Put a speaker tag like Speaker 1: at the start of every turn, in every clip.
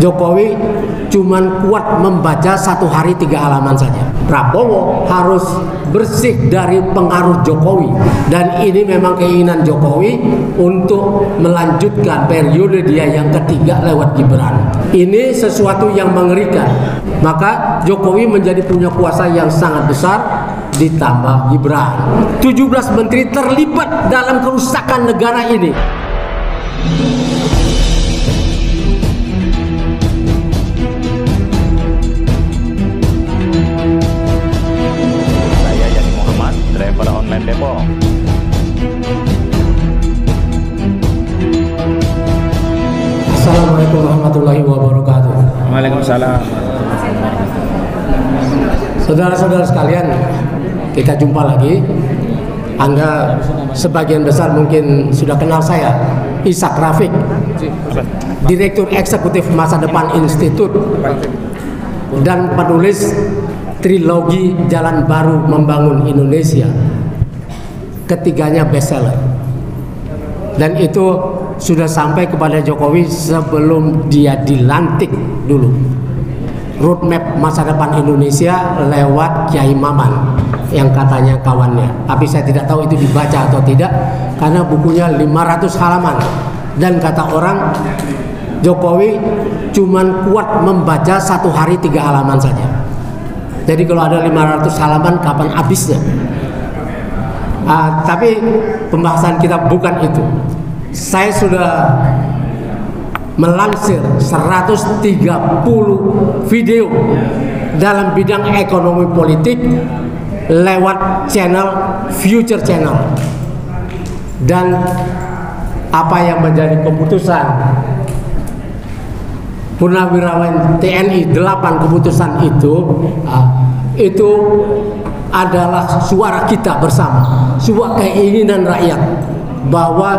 Speaker 1: Jokowi cuman kuat membaca 1 hari 3 halaman saja. Prabowo harus bersih dari pengaruh Jokowi, dan ini memang keinginan Jokowi untuk melanjutkan periode dia yang ketiga lewat Gibran. Ini sesuatu yang mengerikan. Maka Jokowi menjadi punya kuasa yang sangat besar, ditambah Gibran. 17 menteri terlibat dalam kerusakan negara ini.
Speaker 2: Saya Yani Muhammad, driver online Depok.
Speaker 1: Assalamualaikum warahmatullahi wabarakatuh.
Speaker 2: Waalaikumsalam.
Speaker 1: Saudara-saudara sekalian, kita jumpa lagi. Anda sebagian besar mungkin sudah kenal saya, Ishak Rafiq, Direktur Eksekutif Masa Depan Institut dan penulis trilogi Jalan Baru Membangun Indonesia. Ketiganya bestseller, dan itu sudah sampai kepada Jokowi sebelum dia dilantik dulu. Roadmap masa depan Indonesia lewat Kiai Maman yang katanya kawannya, tapi saya tidak tahu itu dibaca atau tidak karena bukunya 500 halaman, dan kata orang Jokowi cuman kuat membaca 1 hari 3 halaman saja. Jadi kalau ada 500 halaman kapan habisnya? Tapi pembahasan kita bukan itu. Saya sudah melansir 130 video dalam bidang ekonomi politik lewat channel Future Channel, dan apa yang menjadi keputusan Purnawirawan TNI 8 keputusan itu adalah suara kita bersama, suara keinginan rakyat bahwa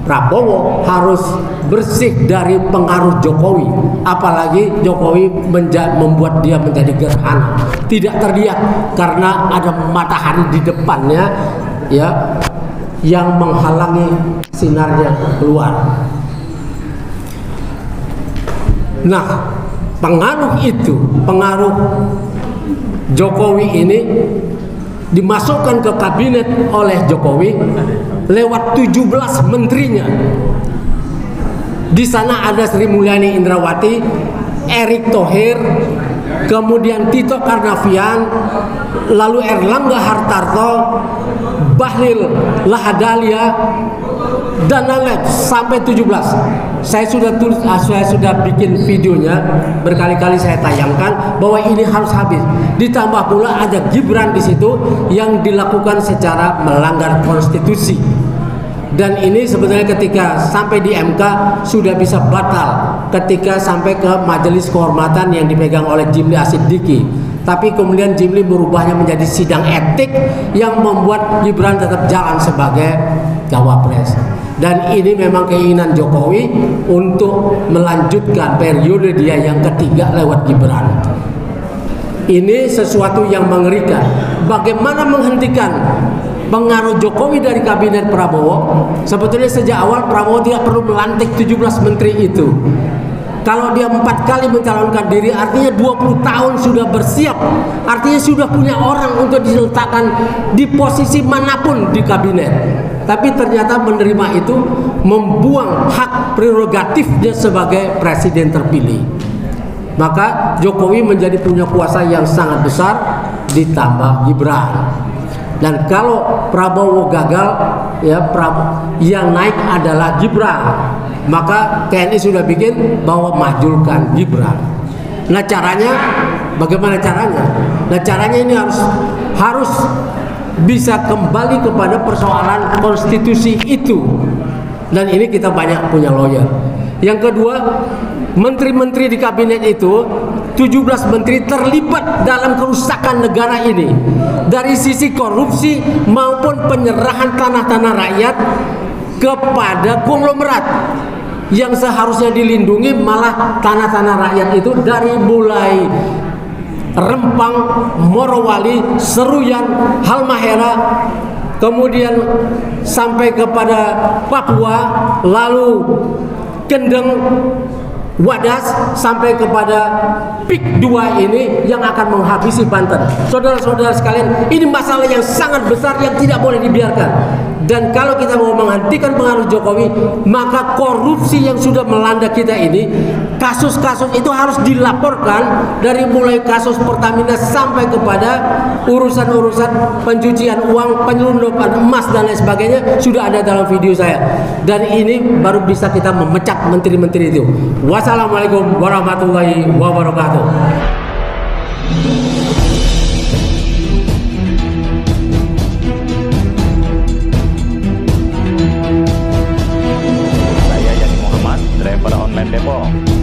Speaker 1: Prabowo harus bersih dari pengaruh Jokowi, apalagi Jokowi membuat dia menjadi gerhana, tidak terlihat karena ada matahari di depannya, ya, yang menghalangi sinarnya keluar. Nah, pengaruh Jokowi ini dimasukkan ke kabinet oleh Jokowi lewat 17 menterinya. Di sana ada Sri Mulyani Indrawati, Erick Thohir, kemudian Tito Karnavian, lalu Erlangga Hartarto, Bahlil Lahadalia, dan lain-lain sampai 17. Saya sudah bikin videonya, berkali-kali saya tayangkan bahwa ini harus habis. Ditambah pula ada Gibran di situ yang dilakukan secara melanggar konstitusi. Dan ini sebenarnya ketika sampai di MK sudah bisa batal ketika sampai ke Majelis Kehormatan yang dipegang oleh Jimli Asidiki. Tapi kemudian Jimli merubahnya menjadi sidang etik yang membuat Gibran tetap jalan sebagai cawapres. Dan ini memang keinginan Jokowi untuk melanjutkan periode dia yang ketiga lewat Gibran. Ini sesuatu yang mengerikan. Bagaimana menghentikan pengaruh Jokowi dari kabinet Prabowo? Sebetulnya sejak awal Prabowo tidak perlu melantik 17 menteri itu. Kalau dia 4 kali mencalonkan diri, artinya 20 tahun sudah bersiap. Artinya sudah punya orang untuk diletakkan di posisi manapun di kabinet. Tapi ternyata menerima itu membuang hak prerogatifnya sebagai presiden terpilih. Maka Jokowi menjadi punya kuasa yang sangat besar, ditambah Gibran. Dan kalau Prabowo gagal, ya yang naik adalah Gibran. Maka TNI sudah bikin bahwa majulkan Gibran. Nah, caranya bagaimana caranya? Nah, caranya ini harus bisa kembali kepada persoalan konstitusi itu. Dan ini kita banyak punya lawyer. Yang kedua, menteri-menteri di kabinet itu 17 menteri terlibat dalam kerusakan negara ini, dari sisi korupsi maupun penyerahan tanah-tanah rakyat kepada konglomerat yang seharusnya dilindungi, malah tanah-tanah rakyat itu dari mulai Rempang, Morowali, Seruyan, Halmahera, kemudian sampai kepada Papua, lalu Kendeng, Wadas sampai kepada PIK 2 ini yang akan menghabisi Banten. Saudara-saudara sekalian, ini masalah yang sangat besar yang tidak boleh dibiarkan. Dan kalau kita mau menghentikan pengaruh Jokowi, maka korupsi yang sudah melanda kita ini, kasus-kasus itu harus dilaporkan, dari mulai kasus Pertamina sampai kepada urusan-urusan pencucian uang, penyelundupan emas dan lain sebagainya, sudah ada dalam video saya. Dan ini baru bisa kita memecat menteri-menteri itu. Wassalamualaikum warahmatullahi wabarakatuh.
Speaker 2: Saya Yani Muhammad, driver online Depok.